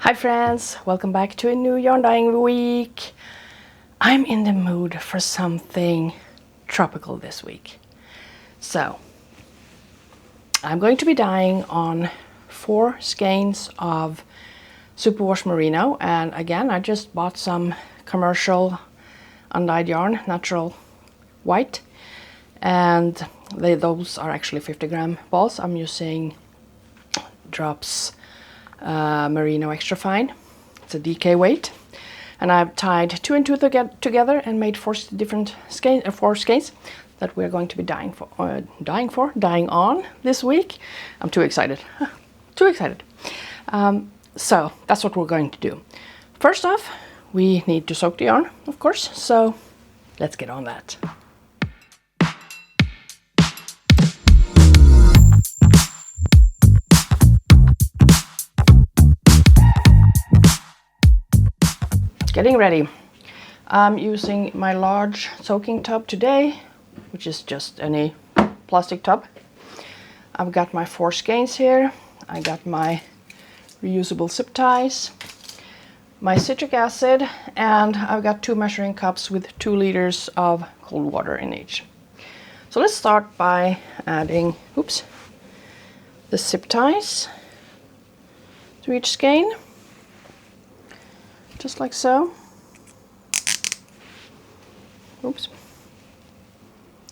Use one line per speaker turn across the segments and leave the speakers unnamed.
Hi friends, welcome back to a new yarn dyeing week. I'm in the mood for something tropical this week. So, I'm going to be dyeing on 4 skeins of superwash merino, and again I just bought some commercial undyed yarn, natural white, and those are actually 50-gram balls. I'm using Drops merino extra fine. It's a DK weight, and I've tied 2 and 2 together and made 4 different skeins, 4 skeins that we're going to be dyeing on this week. I'm too excited, too excited. So that's what we're going to do. First off, we need to soak the yarn, of course. So let's get on that. Getting ready. I'm using my large soaking tub today, which is just any plastic tub. I've got my 4 skeins here. I got my reusable zip ties, my citric acid, and I've got 2 measuring cups with 2 liters of cold water in each. So let's start by adding, the zip ties to each skein. Just like so. Oops.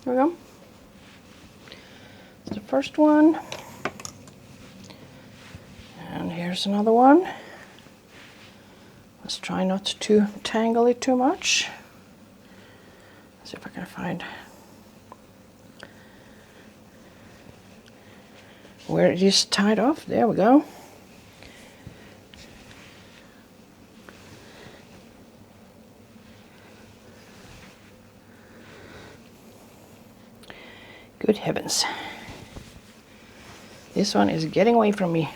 There we go. That's the first one. And here's another one. Let's try not to tangle it too much. Let's see if I can find where it is tied off. There we go. Good heavens. This one is getting away from me.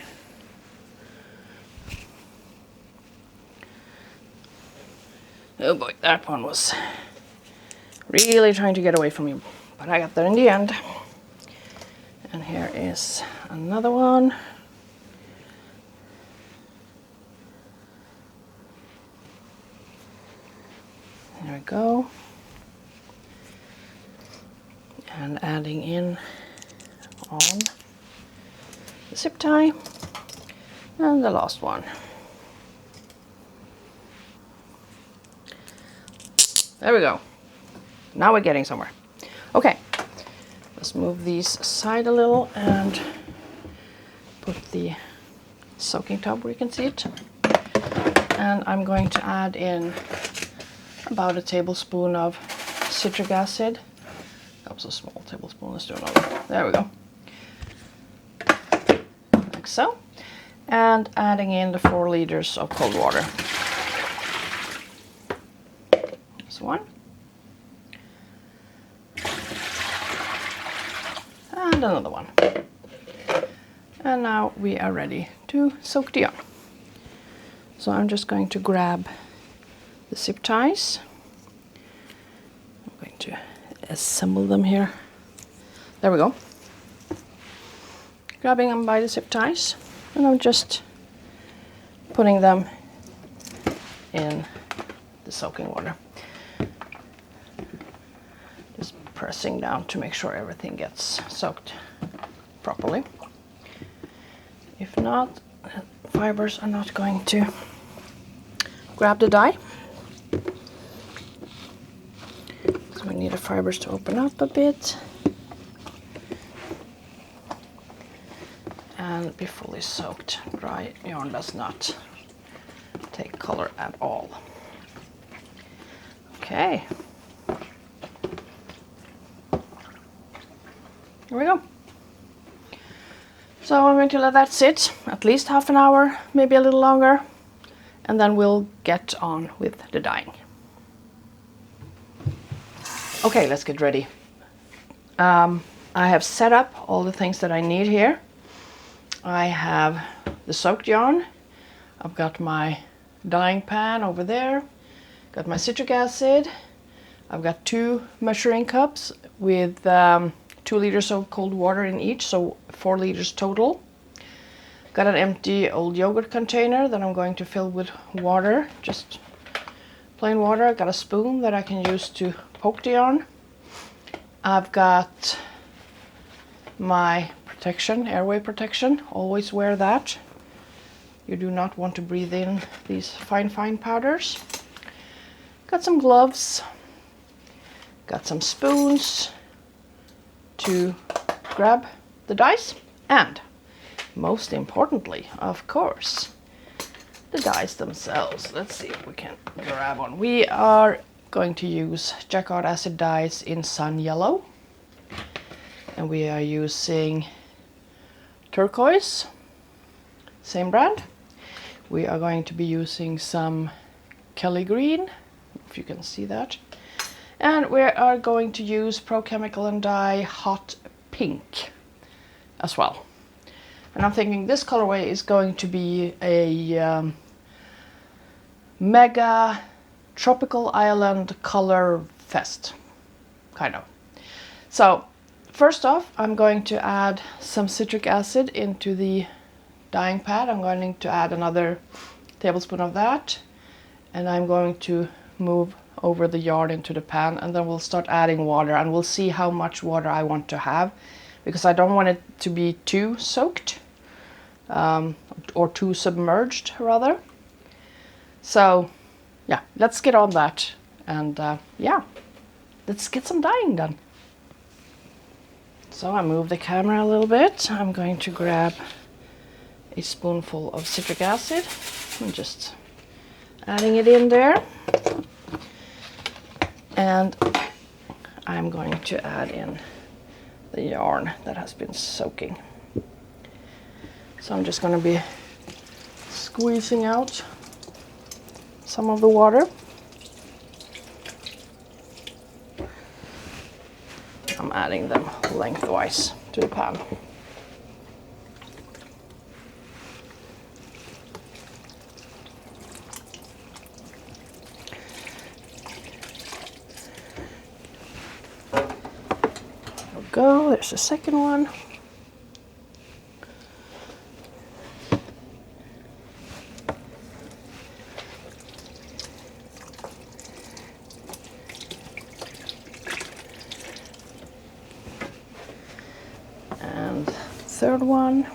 Oh boy, that one was really trying to get away from me, but I got there in the end. And here is another one. There we go. And adding in on the zip tie and the last one. There we go. Now we're getting somewhere. Okay, let's move these aside a little and put the soaking tub where you can see it. And I'm going to add in about a tablespoon of citric acid. That was a small tablespoon. Let's do another. There we go. Like so. And adding in the 4 liters of cold water. This one. And another one. And now we are ready to soak the yarn. So I'm just going to grab the zip ties. I'm going to assemble them here. There we go. Grabbing them by the zip ties, and I'm just putting them in the soaking water. Just pressing down to make sure everything gets soaked properly. If not, fibers are not going to grab the dye. We need the fibers to open up a bit and be fully soaked. Dry yarn does not take color at all. Okay. Here we go. So I'm going to let that sit at least half an hour, maybe a little longer, and then we'll get on with the dyeing. Okay, let's get ready. I have set up all the things that I need here. I have the soaked yarn. I've got my dyeing pan over there. Got my citric acid. I've got 2 measuring cups with 2 liters of cold water in each, so 4 liters total. Got an empty old yogurt container that I'm going to fill with water, just plain water. I got a spoon that I can use to poke the yarn. I've got my protection, airway protection. Always wear that. You do not want to breathe in these fine powders. Got some gloves. Got some spoons to grab the dies, and most importantly, of course, the dies themselves. Let's see if we can grab one. We are going to use Jacquard acid dies in Sun Yellow, and we are using Turquoise, same brand. We are going to be using some Kelly Green, if you can see that. And we are going to use Pro Chemical and Dye Hot Pink as well. And I'm thinking this colorway is going to be a mega tropical island color fest, kind of. So first off, I'm going to add some citric acid into the dyeing pad. I'm going to add another tablespoon of that, and I'm going to move over the yarn into the pan, and then we'll start adding water, and we'll see how much water I want to have, because I don't want it to be too soaked or too submerged rather. So yeah, let's get on that, and yeah, let's get some dyeing done. So I move the camera a little bit. I'm going to grab a spoonful of citric acid and just adding it in there. And I'm going to add in the yarn that has been soaking. So I'm just going to be squeezing out some of the water. I'm adding them lengthwise to the pan. Go, there's the second one. And third one.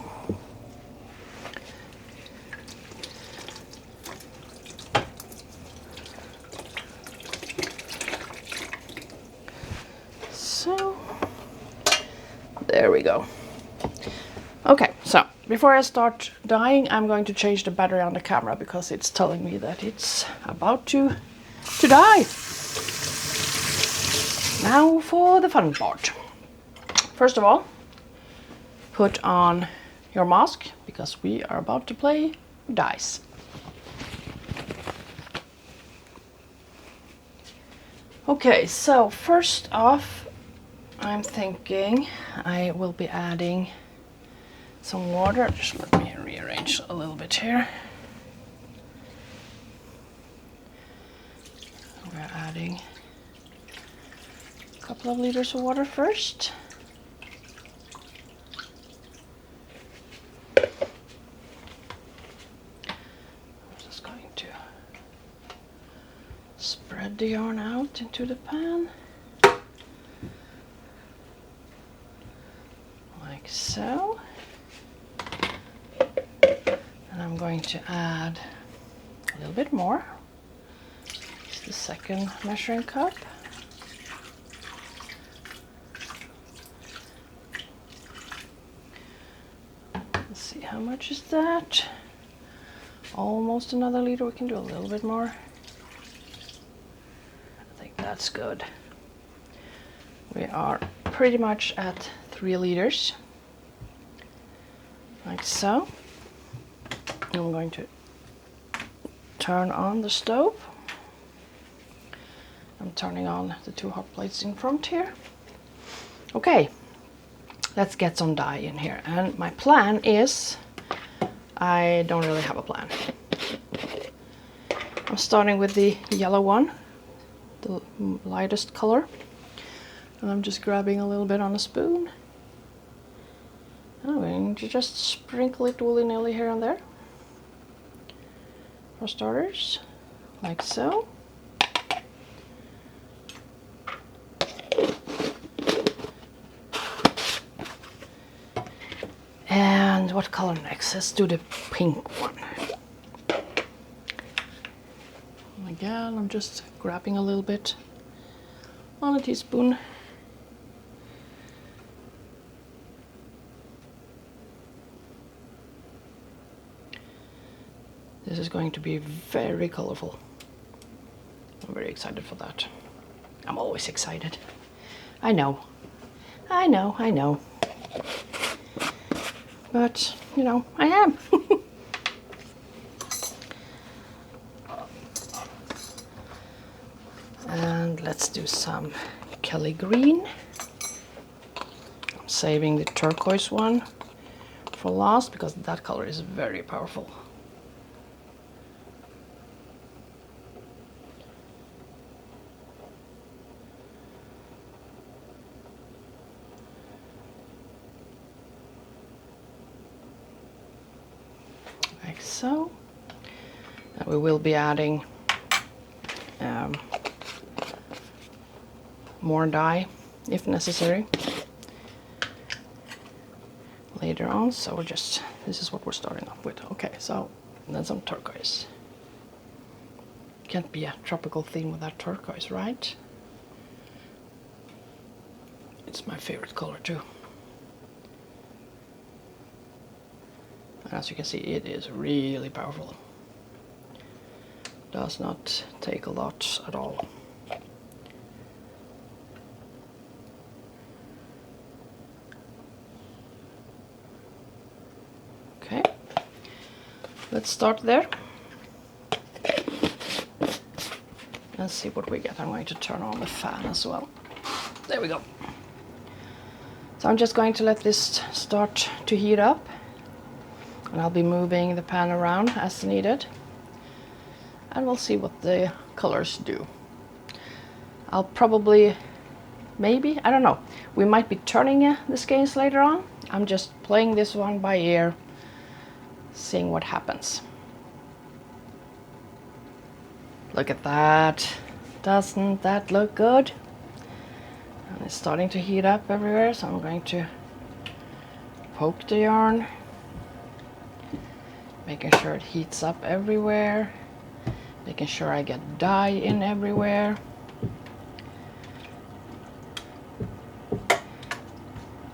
So there we go. Okay, so before I start dyeing, I'm going to change the battery on the camera because it's telling me that it's about to dye. Now for the fun part. First of all, put on your mask because we are about to play dyes. Okay, so first off, I'm thinking I will be adding some water. Just let me rearrange a little bit here. We're adding a couple of liters of water first. I'm just going to spread the yarn out into the pan. Like so. And I'm going to add a little bit more. It's the second measuring cup. Let's see, how much is that? Almost another liter. We can do a little bit more. I think that's good. We are pretty much at 3 liters, like so. I'm going to turn on the stove. I'm turning on the 2 hot plates in front here. Okay, let's get some dye in here. And my plan is, I don't really have a plan. I'm starting with the yellow one, the lightest color. And I'm just grabbing a little bit on a spoon I'm going to just sprinkle it willy-nilly here and there. For starters, like so. And what color next? Let's do the pink one. Again, I'm just grabbing a little bit on a teaspoon. This is going to be very colorful. I'm very excited for that. I'm always excited. I know. But, you know, I am. And let's do some Kelly green. I'm saving the turquoise one for last because that color is very powerful. Like so. And we will be adding more dye if necessary later on, so we're just, this is what we're starting off with. Okay, so then some turquoise. Can't be a tropical theme without turquoise, right? It's my favorite color too. And as you can see, it is really powerful. Does not take a lot at all. Okay, let's start there. Let's see what we get. I'm going to turn on the fan as well. There we go. So I'm just going to let this start to heat up. And I'll be moving the pan around as needed. And we'll see what the colors do. I'll probably, maybe, I don't know. We might be turning the scales later on. I'm just playing this one by ear, seeing what happens. Look at that. Doesn't that look good? And it's starting to heat up everywhere, so I'm going to poke the yarn, making sure it heats up everywhere, making sure I get dye in everywhere.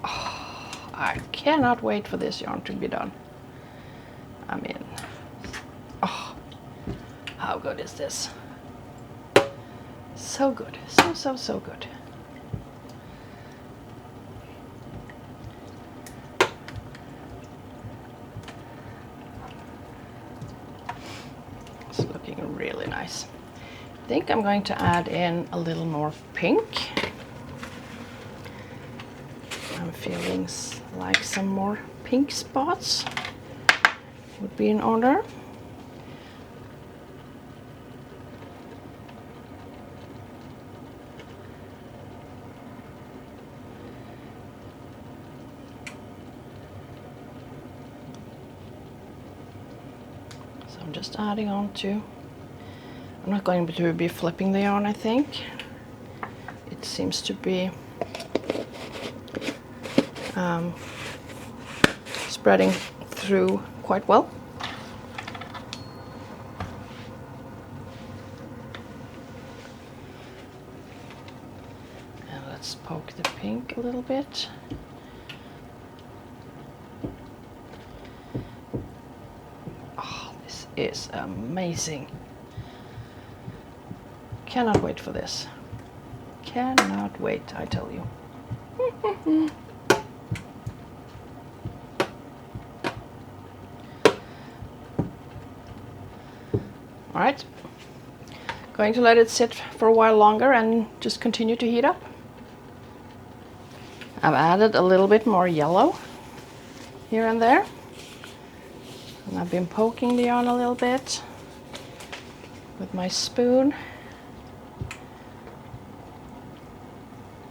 Oh, I cannot wait for this yarn to be done. I mean, oh, how good is this? So good, so good. It's looking really nice. I think I'm going to add in a little more pink. I'm feeling like some more pink spots would be in order. So I'm just adding on to, I'm not going to be flipping the yarn, I think. It seems to be spreading through quite well. And let's poke the pink a little bit. Oh, this is amazing. Cannot wait for this. Cannot wait, I tell you. All right, going to let it sit for a while longer and just continue to heat up. I've added a little bit more yellow here and there. And I've been poking the yarn a little bit with my spoon,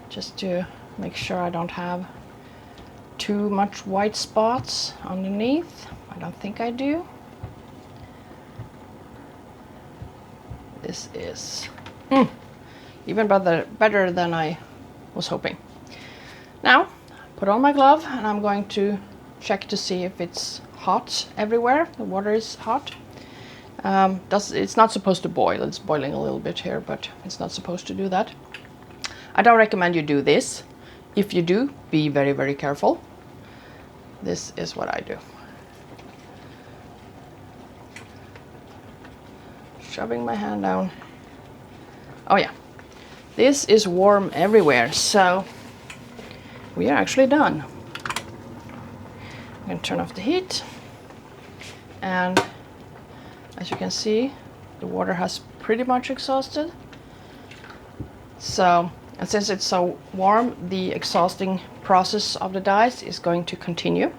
just to make sure I don't have too much white spots underneath. I don't think I do. This is even better than I was hoping. Now, put on my glove and I'm going to check to see if it's hot everywhere. The water is hot. It's not supposed to boil. It's boiling a little bit here, but it's not supposed to do that. I don't recommend you do this. If you do, be very, very careful. This is what I do. Shoving my hand down. Oh yeah, this is warm everywhere, so we are actually done. I'm going to turn off the heat, and as you can see, the water has pretty much exhausted. So, and since it's so warm, the exhausting process of the dyes is going to continue.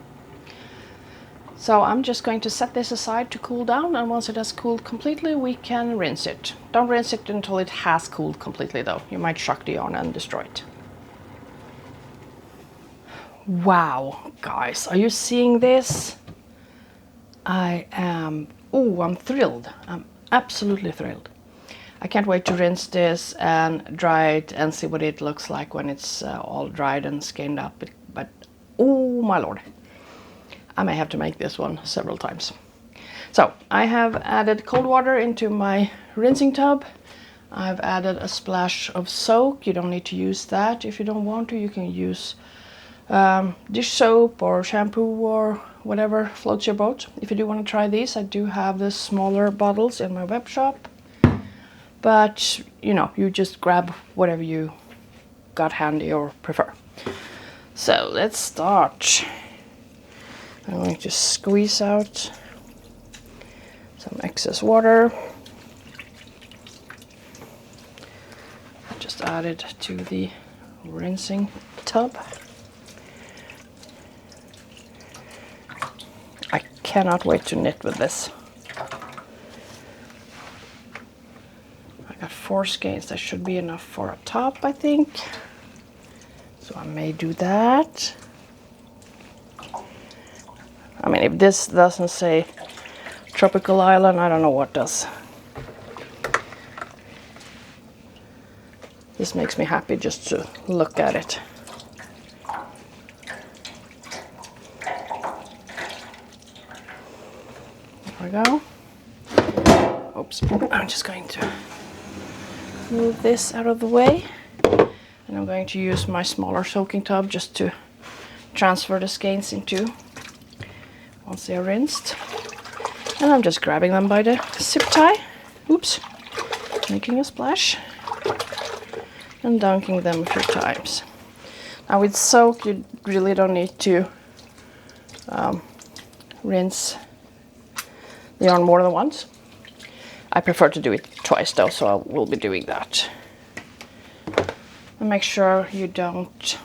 So I'm just going to set this aside to cool down, and once it has cooled completely, we can rinse it. Don't rinse it until it has cooled completely though. You might shock the yarn and destroy it. Wow, guys, are you seeing this? I'm thrilled. I'm absolutely thrilled. I can't wait to rinse this and dry it and see what it looks like when it's all dried and skinned up. But oh my lord, I may have to make this one several times. So I have added cold water into my rinsing tub. I've added a splash of soak. You don't need to use that. If you don't want to, you can use dish soap or shampoo or whatever floats your boat. If you do want to try these, I do have the smaller bottles in my web shop. But, you know, you just grab whatever you got handy or prefer. So let's start. I'm going to squeeze out some excess water. Just add it to the rinsing tub. I cannot wait to knit with this. I got 4 skeins. That should be enough for a top, I think. So I may do that. I mean, if this doesn't say tropical island, I don't know what does. This makes me happy just to look at it. There we go. Oops, I'm just going to move this out of the way. And I'm going to use my smaller soaking tub just to transfer the skeins into once they're rinsed. And I'm just grabbing them by the zip tie. Oops, making a splash. And dunking them a few times. Now with soak, you really don't need to rinse the yarn more than once. I prefer to do it twice though, so I will be doing that. And make sure you don't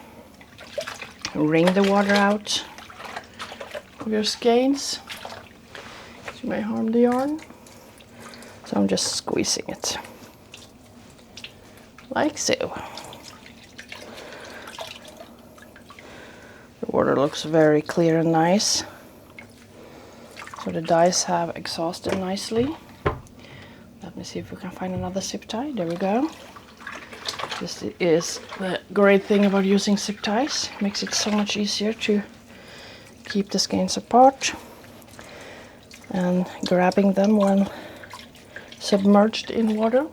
wring the water out of your skeins. You may harm the yarn. So I'm just squeezing it. Like so. The water looks very clear and nice. So the dyes have exhausted nicely. Let me see if we can find another zip tie. There we go. This is the great thing about using zip ties. It makes it so much easier to keep the skeins apart. And grabbing them when submerged in water.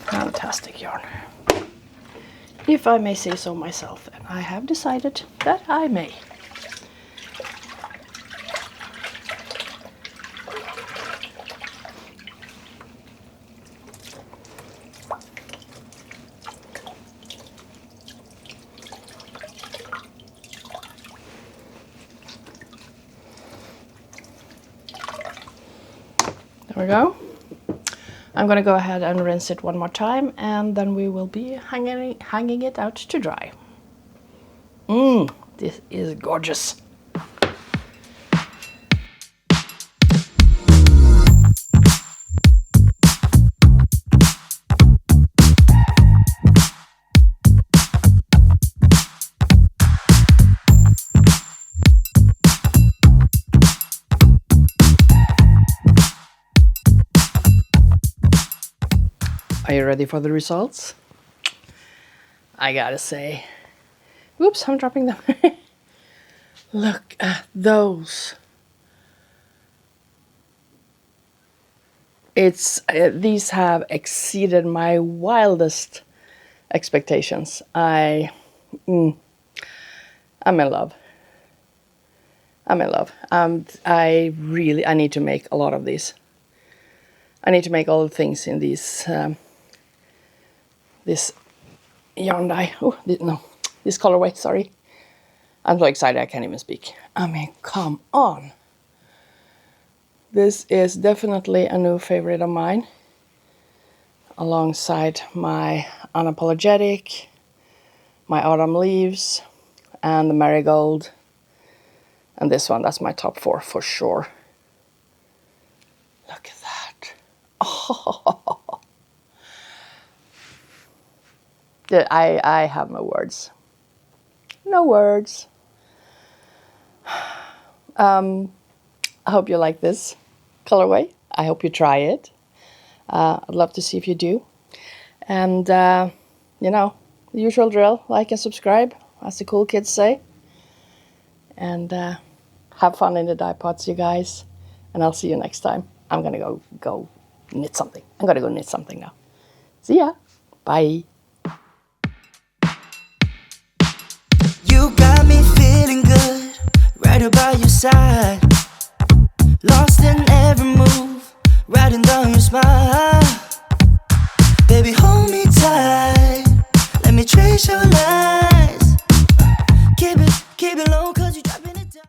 Fantastic yarn, if I may say so myself, and I have decided that I may. There we go. I'm going to go ahead and rinse it one more time, and then we will be hanging it out to dry. This is gorgeous. Are you ready for the results? I gotta say, whoops, I'm dropping them. Look at those. These have exceeded my wildest expectations. I'm in love. I'm in love. I need to make a lot of these. I need to make all the things in these this yarn dye. Oh, this colorway. Sorry, I'm so excited I can't even speak. I mean, come on. This is definitely a new favorite of mine, alongside my Unapologetic, my Autumn Leaves, and the Marigold. And this one, that's my top 4 for sure. Look at that. Oh. I have no words. No words. I hope you like this colorway. I hope you try it. I'd love to see if you do. And, you know, the usual drill. Like and subscribe, as the cool kids say. And have fun in the dye pots, you guys. And I'll see you next time. I'm going to go knit something. I'm going to go knit something now. See ya. Bye.
You got me feeling good, right by your side. Lost in every move, writing down your smile. Baby, hold me tight, let me trace your lines. Keep it low.